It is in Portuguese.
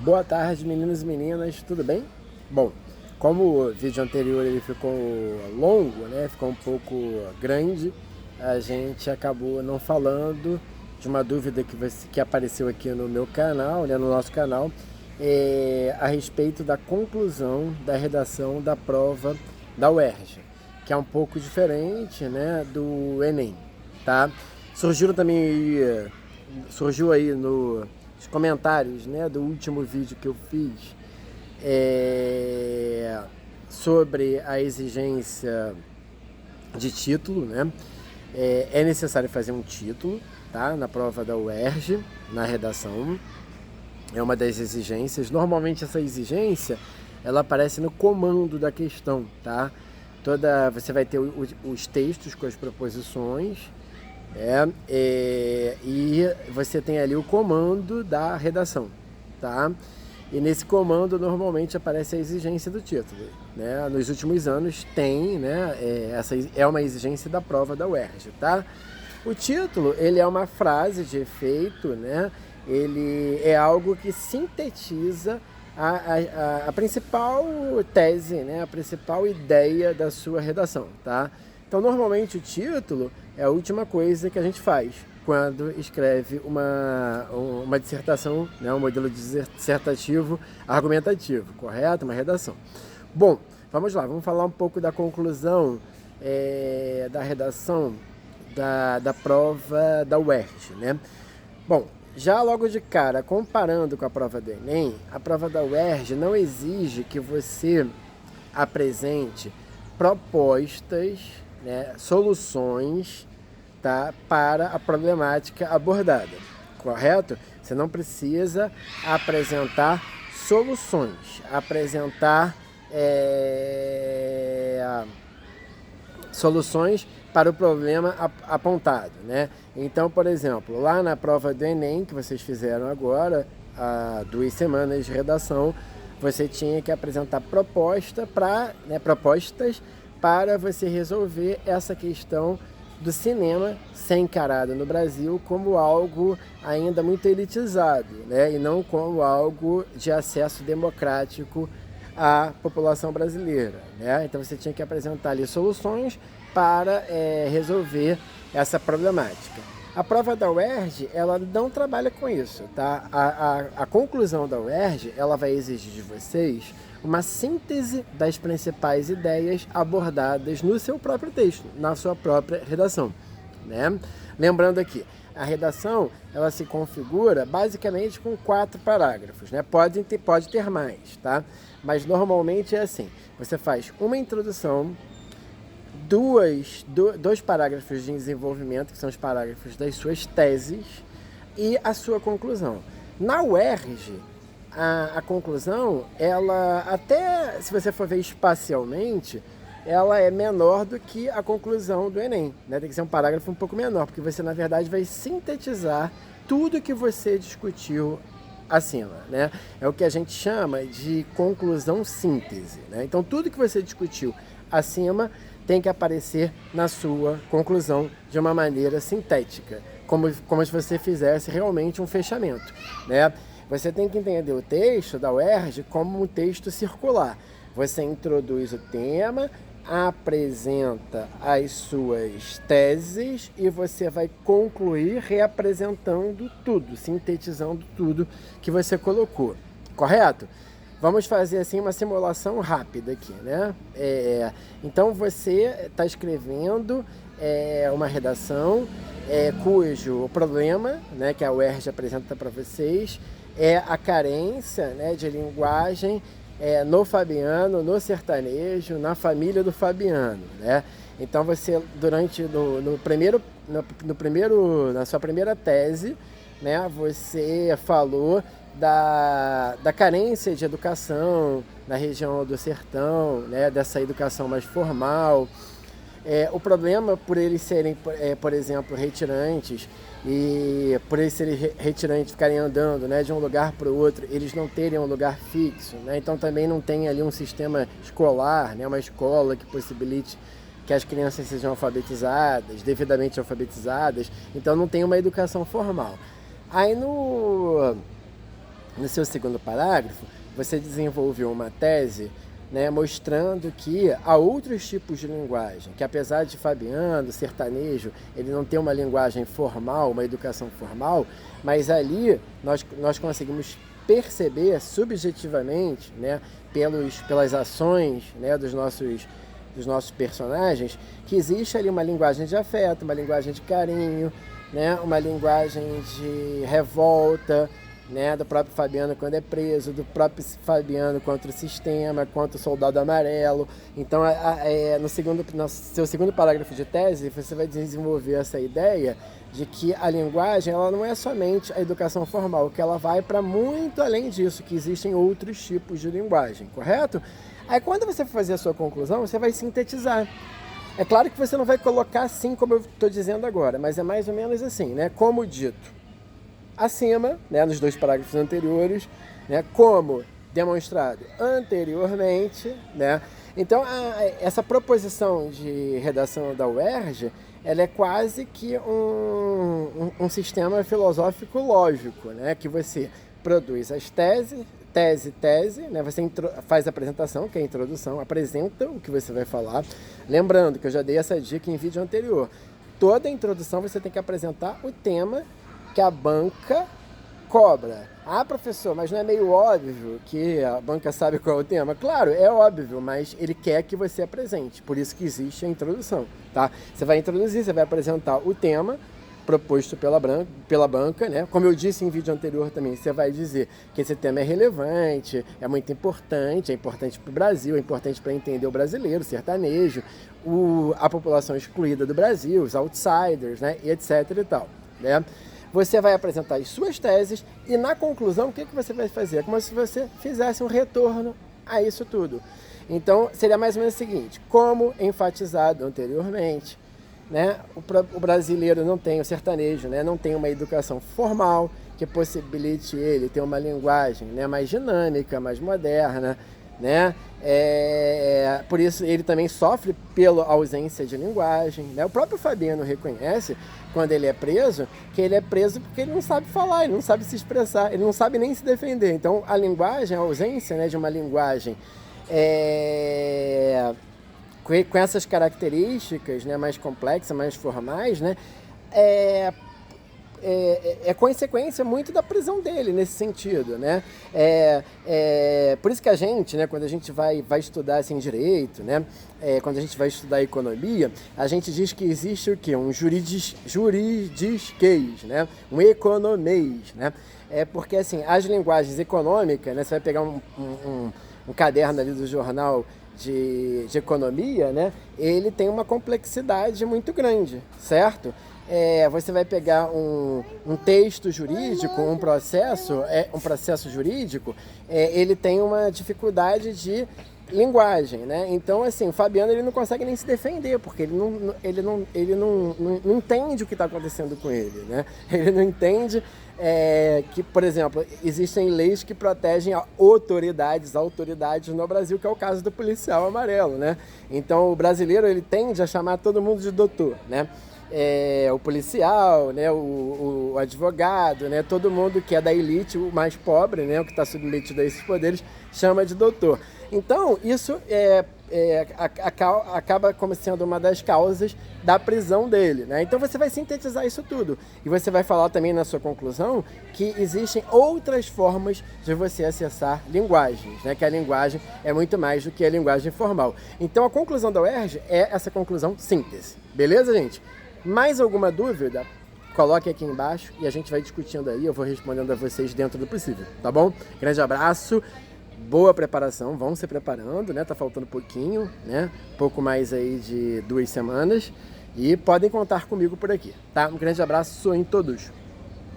Boa tarde, meninos e meninas, tudo bem? Bom, como o vídeo anterior ele ficou longo, né, ficou um pouco grande, a gente acabou não falando de uma dúvida que apareceu aqui no meu canal, né, no nosso canal, a respeito da conclusão da redação da prova da UERJ, que é um pouco diferente, né, do Enem, tá? Surgiu aí nos comentários, né, do último vídeo que eu fiz sobre a exigência de título, né? É necessário fazer um título, tá? Na prova da UERJ, na redação. É uma das exigências. Normalmente essa exigência, ela aparece no comando da questão, tá? Você vai ter os textos com as proposições, e você tem ali o comando da redação, tá? E nesse comando normalmente aparece a exigência do título, né? Nos últimos anos tem, né? Essa é uma exigência da prova da UERJ, tá? O título, ele é uma frase de efeito, né? Ele é algo que sintetiza a principal tese, né? A principal ideia da sua redação, tá? Então, normalmente o título é a última coisa que a gente faz quando escreve uma dissertação, né, um modelo dissertativo argumentativo, correto? Uma redação. Bom, vamos lá, vamos falar um pouco da conclusão da redação da prova da UERJ, né? Bom, já logo de cara, comparando com a prova do Enem, a prova da UERJ não exige que você apresente propostas, né, soluções, tá, para a problemática abordada, correto? Você não precisa apresentar soluções, apresentar soluções para o problema apontado, né? Então, por exemplo, lá na prova do Enem, que vocês fizeram agora, há 2 semanas de redação, você tinha que apresentar propostas para você resolver essa questão do cinema ser encarado no Brasil como algo ainda muito elitizado, né? E não como algo de acesso democrático à população brasileira, né? Então você tinha que apresentar ali soluções para resolver essa problemática. A prova da UERJ, ela não trabalha com isso, tá? A conclusão da UERJ, ela vai exigir de vocês uma síntese das principais ideias abordadas no seu próprio texto, na sua própria redação, né? Lembrando aqui, a redação, ela se configura basicamente com 4 parágrafos, né? Pode ter mais, tá? Mas normalmente é assim, você faz uma introdução, dois parágrafos de desenvolvimento, que são os parágrafos das suas teses, e a sua conclusão. Na UERJ, a conclusão, ela até, se você for ver espacialmente, ela é menor do que a conclusão do Enem, né? Tem que ser um parágrafo um pouco menor, porque você, na verdade, vai sintetizar tudo que você discutiu acima, né? É o que a gente chama de conclusão síntese, né? Então, tudo que você discutiu acima tem que aparecer na sua conclusão de uma maneira sintética, como se você fizesse realmente um fechamento, né? Você tem que entender o texto da UERJ como um texto circular. Você introduz o tema, apresenta as suas teses e você vai concluir reapresentando tudo, sintetizando tudo que você colocou, correto? Vamos fazer assim uma simulação rápida aqui, né? Então você está escrevendo uma redação cujo problema, né, que a UERJ apresenta para vocês, é a carência, né, de linguagem no fabiano, no sertanejo, na família do fabiano, né? Então você, na sua primeira tese, né, você falou da carência de educação na região do sertão, né, dessa educação mais formal. O problema por eles serem, por exemplo, retirantes, e por eles serem retirantes, ficarem andando, né, de um lugar para o outro, eles não terem um lugar fixo, né, então também não tem ali um sistema escolar, né, uma escola que possibilite que as crianças sejam alfabetizadas, devidamente alfabetizadas, então não tem uma educação formal. Aí no seu segundo parágrafo, você desenvolveu uma tese, né, mostrando que há outros tipos de linguagem, que apesar de Fabiano, sertanejo, ele não ter uma linguagem formal, uma educação formal, mas ali nós conseguimos perceber subjetivamente, né, pelas ações, né, dos nossos personagens, que existe ali uma linguagem de afeto, uma linguagem de carinho, né, uma linguagem de revolta, né, do próprio Fabiano quando é preso, do próprio Fabiano contra o sistema, contra o soldado amarelo. Então, no seu segundo parágrafo de tese, você vai desenvolver essa ideia de que a linguagem ela não é somente a educação formal, que ela vai para muito além disso, que existem outros tipos de linguagem, correto? Aí, quando você for fazer a sua conclusão, você vai sintetizar. É claro que você não vai colocar assim como eu estou dizendo agora, mas é mais ou menos assim, né? Como dito acima, né, nos 2 parágrafos anteriores, né, como demonstrado anteriormente, né? Então, essa proposição de redação da UERJ, ela é quase que um sistema filosófico lógico, né? Que você produz as tese, né? Você faz a apresentação, que é a introdução, apresenta o que você vai falar. Lembrando que eu já dei essa dica em vídeo anterior. Toda a introdução você tem que apresentar o tema que a banca cobra. Ah, professor, mas não é meio óbvio que a banca sabe qual é o tema? Claro, é óbvio, mas ele quer que você apresente, por isso que existe a introdução, tá? Você vai introduzir, você vai apresentar o tema proposto pela banca, né? Como eu disse em vídeo anterior também, você vai dizer que esse tema é relevante, é muito importante, é importante para o Brasil, é importante para entender o brasileiro, o sertanejo, a população excluída do Brasil, os outsiders, né? E etc e tal, né? Você vai apresentar as suas teses e na conclusão o que você vai fazer? É como se você fizesse um retorno a isso tudo. Então seria mais ou menos o seguinte, como enfatizado anteriormente, né, o brasileiro não tem, o sertanejo, né, não tem uma educação formal que possibilite ele ter uma linguagem, né, mais dinâmica, mais moderna, né? Por isso ele também sofre pela ausência de linguagem, né? O próprio Fabiano reconhece, quando ele é preso, que ele é preso porque ele não sabe falar, ele não sabe se expressar, ele não sabe nem se defender. Então a linguagem, a ausência, né, de uma linguagem com essas características, né, mais complexas, mais formais, né, é consequência muito da prisão dele nesse sentido, né? Por isso que a gente, né, quando a gente vai estudar assim, direito, né, quando a gente vai estudar economia, a gente diz que existe o quê? Um juridisquês, né? Um economês, né? Porque assim, as linguagens econômicas, né, você vai pegar um caderno ali do jornal de economia, né? Ele tem uma complexidade muito grande, certo? Você vai pegar um texto jurídico, um processo jurídico, ele tem uma dificuldade de linguagem, né? Então, assim, o Fabiano ele não consegue nem se defender, porque ele não entende o que está acontecendo com ele, né? Ele não entende que, por exemplo, existem leis que protegem autoridades no Brasil, que é o caso do policial amarelo, né? Então, o brasileiro ele tende a chamar todo mundo de doutor, né? O policial, né, o advogado, né, todo mundo que é da elite, o mais pobre, né, o que está submetido a esses poderes, chama de doutor. Então, isso acaba como sendo uma das causas da prisão dele, né? Então você vai sintetizar isso tudo. E você vai falar também na sua conclusão que existem outras formas de você acessar linguagens, né? Que a linguagem é muito mais do que a linguagem formal. Então a conclusão da UERJ é essa conclusão síntese. Beleza, gente? Mais alguma dúvida? Coloque aqui embaixo e a gente vai discutindo aí, eu vou respondendo a vocês dentro do possível, tá bom? Grande abraço, boa preparação, vão se preparando, né? Tá faltando pouquinho, né? Pouco mais aí de 2 semanas e podem contar comigo por aqui, tá? Um grande abraço em todos.